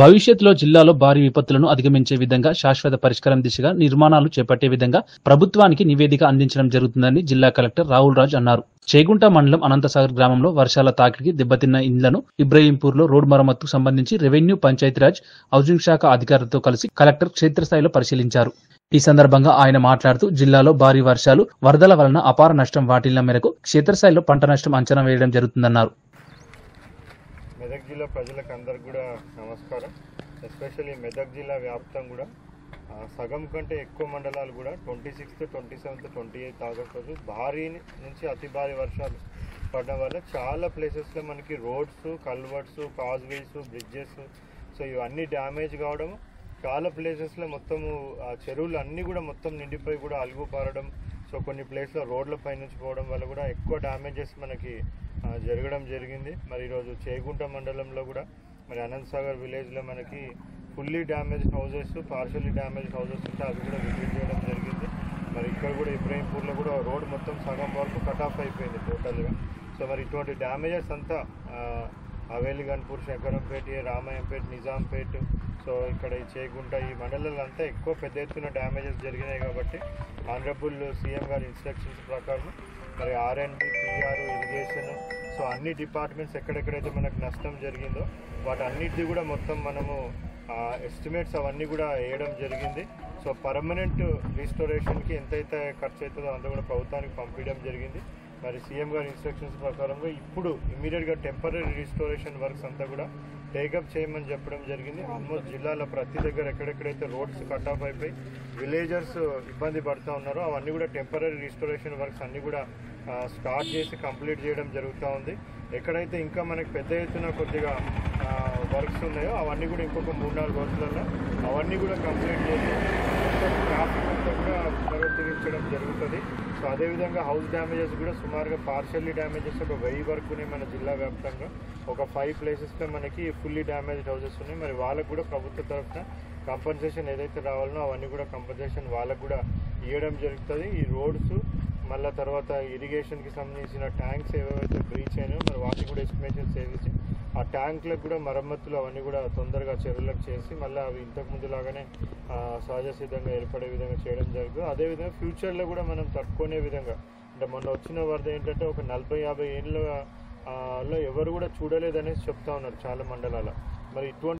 భవిష్యత్తులో జిల్లాలో భారీ విపత్తులను అధిగమించే విధంగా శాశ్వత పరిష్కారం దిశగా నిర్మాణాలు చేపట్టే విధంగా ప్రభుత్వానికి నివేదిక అందించడం జరుగుతుందని జిల్లా కలెక్టర్ రాహుల్ రాజ్ అన్నారు. చేగుంట మండలం అనంతసాగర్ గ్రామంలో వర్షాల తాకిడికి దెబ్బతిన్న ఇండ్లను ఇబ్రహీంపూర్లో రోడ్డు మరమ్మతుకు సంబంధించి రెవెన్యూ, పంచాయతీరాజ్, హౌసింగ్ శాఖ అధికారులతో కలిసి కలెక్టర్ క్షేత్రస్థాయిలో పరిశీలించారు. ఈ సందర్భంగా ఆయన మాట్లాడుతూ జిల్లాలో భారీ వర్షాలు, వరదల వలన అపార నష్టం వాటిల్ల మేరకు క్షేత్రస్థాయిలో పంట నష్టం అంచనా వేయడం జరుగుతుందన్నారు. మెదక్ జిల్లా ప్రజలకు అందరికి కూడా నమస్కారం. ఎస్పెషల్లీ మెదక్ జిల్లా వ్యాప్తం కూడా సగం కంటే ఎక్కువ మండలాలు కూడా 26th, 27th, 28th ఆగస్ట్ రోజు భారీ నుంచి అతి భారీ వర్షాలు పడడం వల్ల చాలా ప్లేసెస్లో మనకి roads, culverts, causeways, bridges so ఇవన్నీ డ్యామేజ్ కావడం, చాలా ప్లేసెస్లో మొత్తము ఆ చెరువులు అన్నీ కూడా మొత్తం నిండిపోయి కూడా అలుగు పారడం, సో కొన్ని ప్లేస్లో రోడ్లపై నుంచి పోవడం వల్ల కూడా ఎక్కువ డ్యామేజెస్ మనకి జరగడం జరిగింది. మరి ఈరోజు చేగుంట మండలంలో కూడా మరి అనంతసాగర్ విలేజ్లో మనకి fully damaged houses, partially damaged houses ఉంటే అవి కూడా విజిట్ చేయడం జరిగింది. మరి ఇక్కడ కూడా ఇబ్రహీంపూర్లో కూడా రోడ్ మొత్తం సగం వరకు కట్ ఆఫ్ అయిపోయింది టోటల్గా. సో మరి ఇటువంటి డ్యామేజెస్ అంతా అవేలిగన్పూర్, శంకరంపేట, రామాయంపేట, నిజాంపేట, సో ఇక్కడ ఈ చేగుంట ఈ మండలాలంతా ఎక్కువ పెద్ద ఎత్తున డ్యామేజెస్ జరిగినాయి. కాబట్టి ఆనరబుల్ సీఎం గారి ఇన్స్ట్రక్షన్స్ ప్రకారం మరి R&D, PR, ఇరిగేషన్, సో అన్ని డిపార్ట్మెంట్స్ ఎక్కడెక్కడైతే మనకు నష్టం జరిగిందో వాటన్నిటిది కూడా మొత్తం మనము ఎస్టిమేట్స్ అవన్నీ కూడా వేయడం జరిగింది. సో పర్మనెంట్ రీస్టోరేషన్కి ఎంతైతే ఖర్చు అవుతుందో అంతా కూడా ప్రభుత్వానికి పంపించడం జరిగింది. మరి సీఎం గారి ఇన్స్ట్రక్షన్స్ ప్రకారంగా ఇప్పుడు ఇమీడియట్గా టెంపరీ రీస్టోరేషన్ వర్క్స్ అంతా కూడా టేకప్ చేయమని చెప్పడం జరిగింది. ఆల్మోస్ట్ జిల్లాలో ప్రతి దగ్గర ఎక్కడెక్కడైతే రోడ్స్ కట్ ఆఫ్ అయిపోయి విలేజర్స్ ఇబ్బంది పడుతూ ఉన్నారో అవన్నీ కూడా టెంపరీ రీస్టోరేషన్ వర్క్స్ అన్నీ కూడా స్టార్ట్ చేసి కంప్లీట్ చేయడం జరుగుతూ ఉంది. ఎక్కడైతే ఇంకా మనకి పెద్ద ఎత్తున కొద్దిగా వర్క్స్ ఉన్నాయో అవన్నీ కూడా ఇంకొక 3-4 రోజులలో అవన్నీ కూడా కంప్లీట్ చేసి ట్రాఫిక్ అంతా కూడా పునరుద్ధరించడం జరుగుతుంది. సో అదేవిధంగా హౌస్ డ్యామేజెస్ కూడా సుమారుగా పార్షియల్లీ డ్యామేజెస్ ఒక 1000 వరకు ఉన్నాయి మన జిల్లా వ్యాప్తంగా. ఒక 5 ప్లేసెస్లో మనకి ఫుల్లీ డ్యామేజ్డ్ హౌసెస్ ఉన్నాయి. మరి వాళ్ళకు కూడా ప్రభుత్వ తరఫున కంపన్సేషన్ ఏదైతే రావాలనో అవన్నీ కూడా కంపన్సేషన్ వాళ్ళకు కూడా ఇవ్వడం జరుగుతుంది. ఈ రోడ్స్ మళ్ళీ తర్వాత ఇరిగేషన్కి సంబంధించిన ట్యాంక్స్ ఏవైతే బ్రీచ్ అయినాయో మరి వాటికి కూడా ఎస్టిమేషన్స్ చేసి ఆ ట్యాంక్లకు కూడా మరమ్మతులు అవన్నీ కూడా తొందరగా చెరువులకు చేసి మళ్ళీ అవి ఇంతకుముందు లాగానే సహజ సిద్ధంగా ఏర్పడే విధంగా చేయడం జరుగుతుంది. అదేవిధంగా ఫ్యూచర్లో కూడా మనం తట్టుకునే విధంగా అంటే మొన్న వచ్చిన వరద ఏంటంటే ఒక 40-50 ఏళ్ళలో ఎవరు కూడా చూడలేదనేసి చెప్తా ఉన్నారు చాలా మండలాల. మరి ఇటువంటి